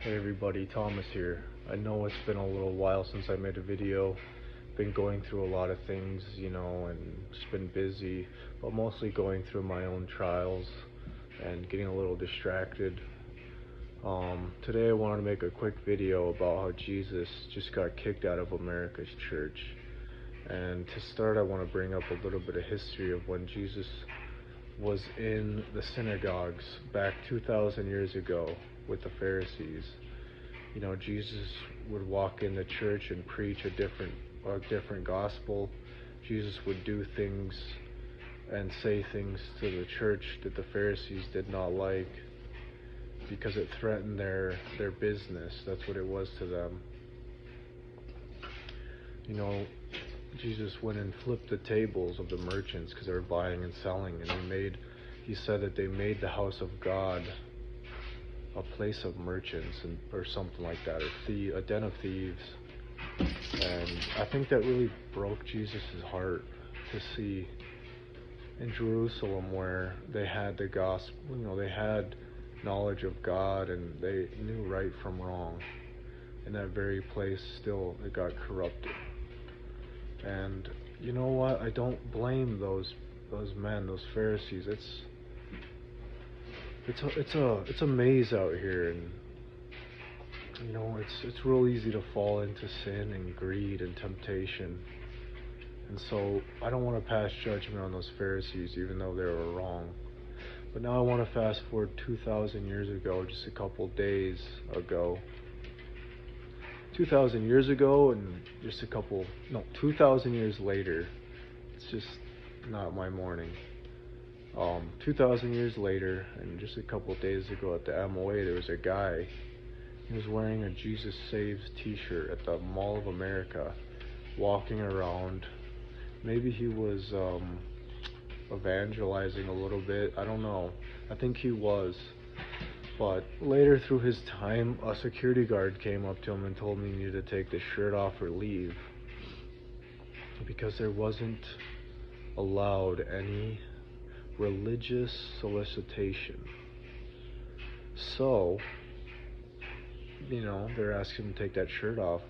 Hey everybody, Thomas here. I know it's been a little while since I made a video. Been going through a lot of things, and just been busy, but mostly going through my own trials and getting a little distracted. Today I wanted to make a quick video about how Jesus just got kicked out of America's church. And to start, I want to bring up a little bit of history of when Jesus was in the synagogues back 2,000 years ago with the Pharisees. Jesus would walk in the church and preach a different gospel. Jesus would do things and say things to the church that the Pharisees did not like because it threatened their business. That's what it was to them. Jesus went and flipped the tables of the merchants because they were buying and selling, and he said that they made the house of God a place of merchants or something like that, or a den of thieves. And I think that really broke Jesus' heart to see in Jerusalem, where they had the gospel, they had knowledge of God and they knew right from wrong. In that very place, still it got corrupted. And you know what? I don't blame those men, those Pharisees. It's a maze out here, and it's real easy to fall into sin and greed and temptation. And so I don't want to pass judgment on those Pharisees, even though they were wrong. But now I want to fast forward 2,000 years ago, just a couple days ago. 2,000 years ago, and 2,000 years later. It's just not my morning. 2,000 years later, and just a couple days ago at the MOA, there was a guy. He was wearing a Jesus Saves t-shirt at the Mall of America, walking around. Maybe he was evangelizing a little bit. I don't know. I think he was. But later through his time, a security guard came up to him and told me he needed to take the shirt off or leave, because there wasn't allowed any religious solicitation. So, they're asking him to take that shirt off.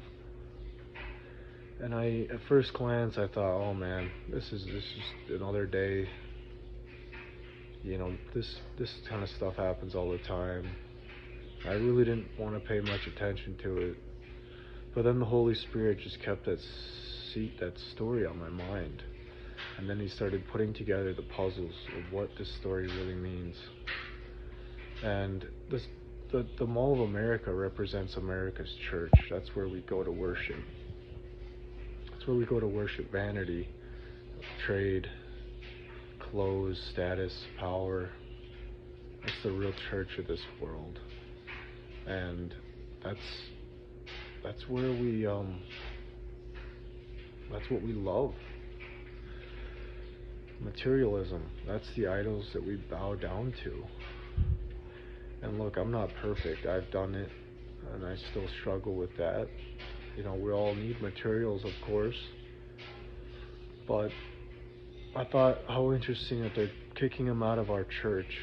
And at first glance, I thought, oh man, this is just another day. This kind of stuff happens all the time. I really didn't want to pay much attention to it. But then the Holy Spirit just kept that story on my mind. And then he started putting together the puzzles of what this story really means. And the Mall of America represents America's church. That's where we go to worship. That's where we go to worship vanity, trade, clothes, status, power. That's the real church of this world. And that's where that's what we love. Materialism. That's the idols that we bow down to. And look, I'm not perfect. I've done it, and I still struggle with that. We all need materials, of course. But I thought, how interesting that they're kicking him out of our church.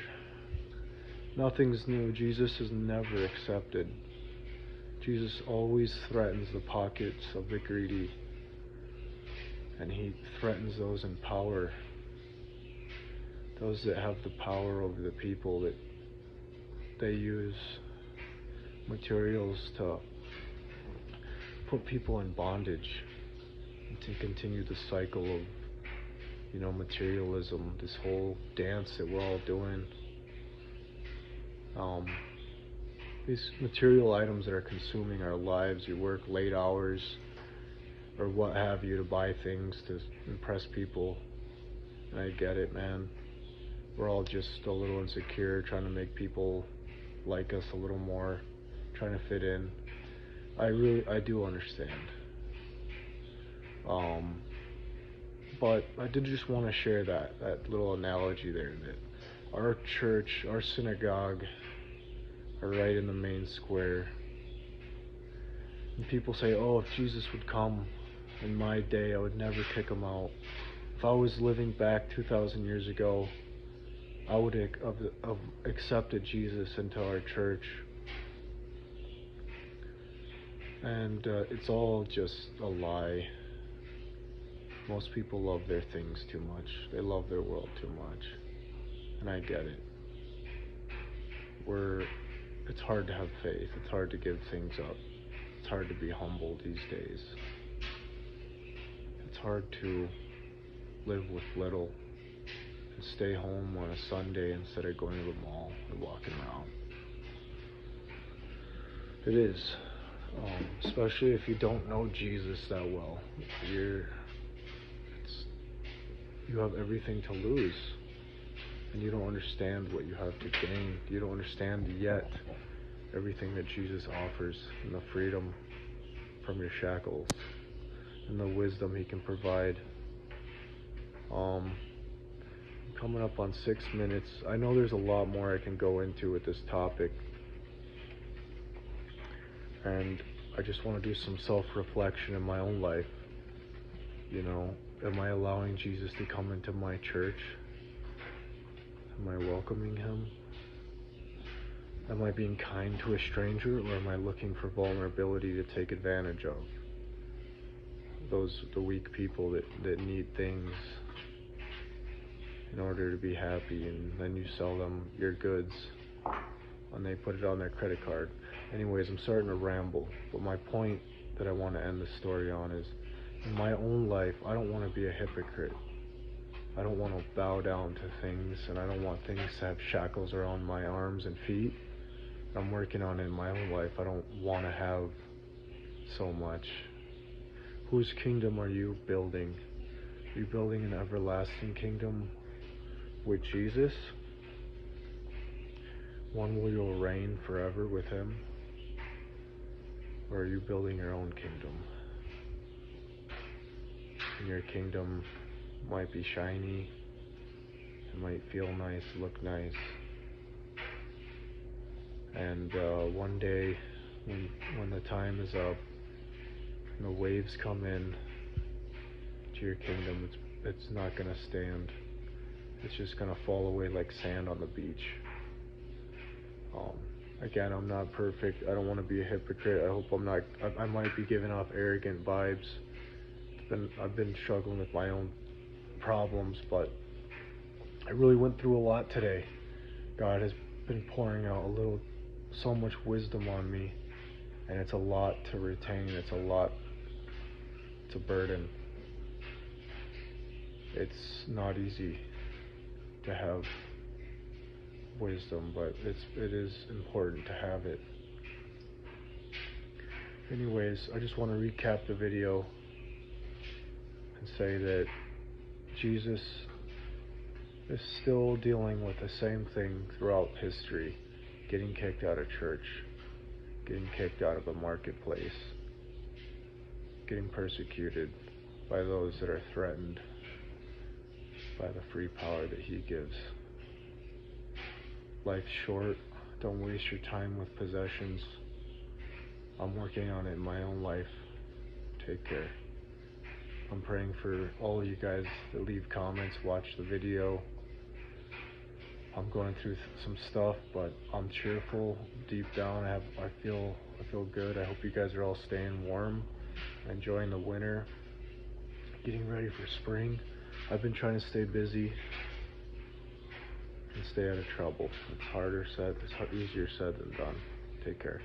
Nothing's new. Jesus is never accepted. Jesus always threatens the pockets of the greedy, and he threatens those in power, those that have the power over the people, that they use materials to put people in bondage and to continue the cycle of materialism, this whole dance that we're all doing. These material items that are consuming our lives. You work late hours or what have you to buy things to impress people. And I get it, man. We're all just a little insecure, trying to make people like us a little more, trying to fit in. I do understand. But I did just want to share that little analogy there, that our church, our synagogue, are right in the main square. And people say, oh, if Jesus would come in my day, I would never kick him out. If I was living back 2,000 years ago, I would have accepted Jesus into our church. And it's all just a lie. Most people love their things too much. They love their world too much. And I get it. It's hard to have faith. It's hard to give things up. It's hard to be humble these days. It's hard to live with little and stay home on a Sunday instead of going to the mall and walking around. It is. Especially if you don't know Jesus that well. You have everything to lose. And you don't understand what you have to gain. You don't understand yet everything that Jesus offers, and the freedom from your shackles, and the wisdom he can provide. Coming up on 6 minutes. I know there's a lot more I can go into with this topic, and I just want to do some self-reflection in my own life. Am I allowing Jesus to come into my church? Am I welcoming him? Am I being kind to a stranger, or am I looking for vulnerability to take advantage of? The weak people that need things in order to be happy, and then you sell them your goods and they put it on their credit card. Anyways, I'm starting to ramble, but my point that I want to end the story on is, in my own life, I don't want to be a hypocrite. I don't want to bow down to things, and I don't want things to have shackles around my arms and feet. I'm working on it in my own life. I don't want to have so much. Whose kingdom are you building? Are you building an everlasting kingdom with Jesus? One where you'll reign forever with him? Or are you building your own kingdom? And your kingdom might be shiny, it might feel nice, look nice, and one day when the time is up and the waves come in to your kingdom, it's not going to stand. It's just going to fall away like sand on the beach. Again, I'm not perfect. I don't want to be a hypocrite. I hope I'm not. I might be giving off arrogant vibes. I've been struggling with my own problems, but I really went through a lot today. God has been pouring out so much wisdom on me, and it's a lot to retain. It's a burden. It's not easy to have wisdom, but it is important to have it. Anyways, I just want to recap the video and say that Jesus is still dealing with the same thing throughout history: getting kicked out of church, getting kicked out of the marketplace, getting persecuted by those that are threatened by the free power that he gives. Life's short. Don't waste your time with possessions. I'm working on it in my own life. Take care. I'm praying for all of you guys that leave comments, watch the video. I'm going through some stuff, but I'm cheerful deep down. I feel good. I hope you guys are all staying warm, enjoying the winter, getting ready for spring. I've been trying to stay busy and stay out of trouble. It's easier said than done. Take care.